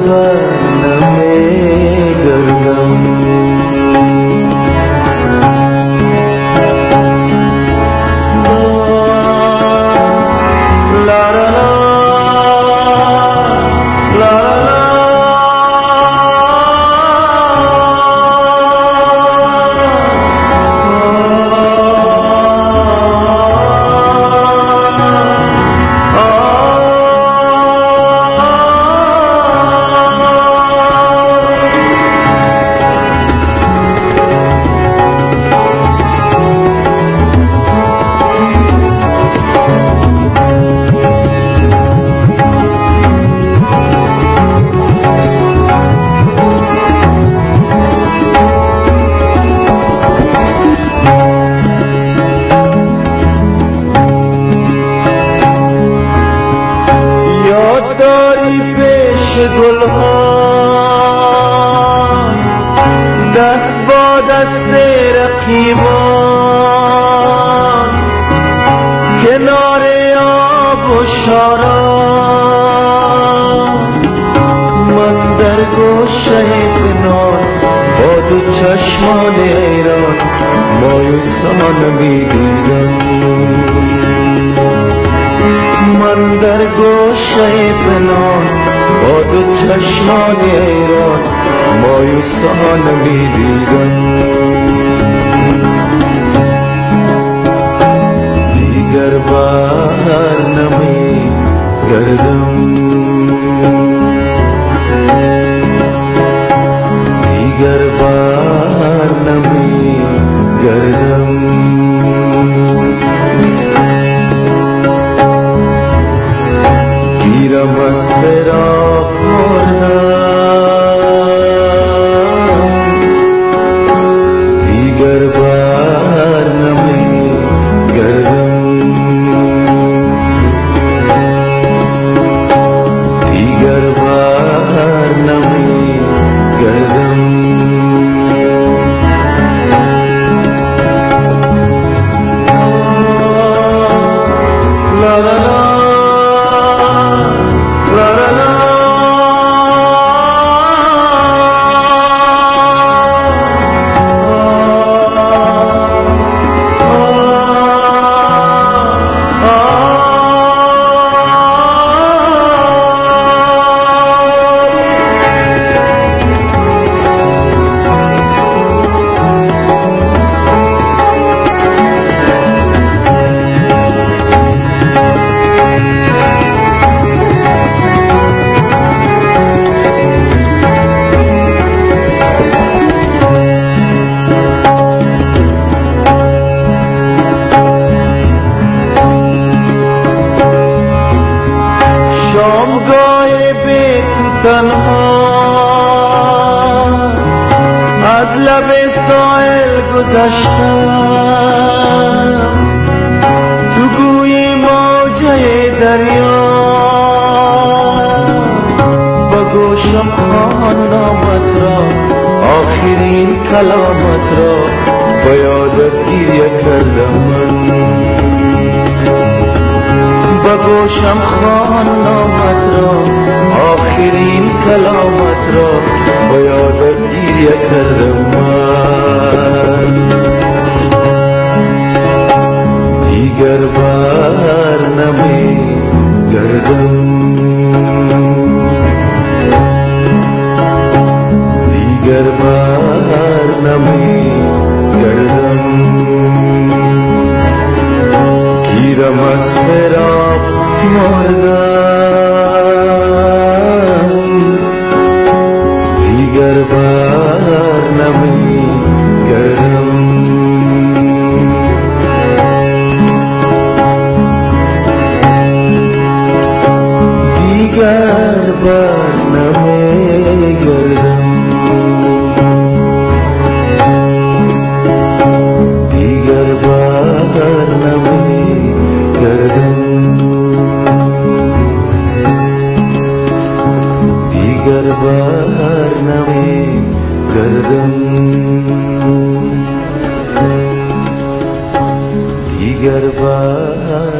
برنامه گردم گلها دست با دست رقیبان کنار آب و شاران من در گوشه پنهان با دو چشمان ایران مایوسان میدیدم من در گوشه پنهان با دو چشمان ایران مایوسان میدیدم دیگر بر نمیگردم دیگر بر نمیگردم گیرم از فراق مردم دیگر بر نمیگردم دیگر بر نمیگردم لا لا لا تنها از لب ساحل گذشتم تو گوی موجه دریا با گوشم خواهان نامت را آخرین کلامت را با یادت گریه کردم من با گوشم خواهان نامت را آخرین کلامت را با یادت گریه کردم من دیگر بر نمیگردم دیگر بر نمیگردم گیرم از فراق مردم دیگر بر نمیگردم دیگر بر نمیگردم دیگر بر نمیگردم دیگر بر نمیگردم دیگر بر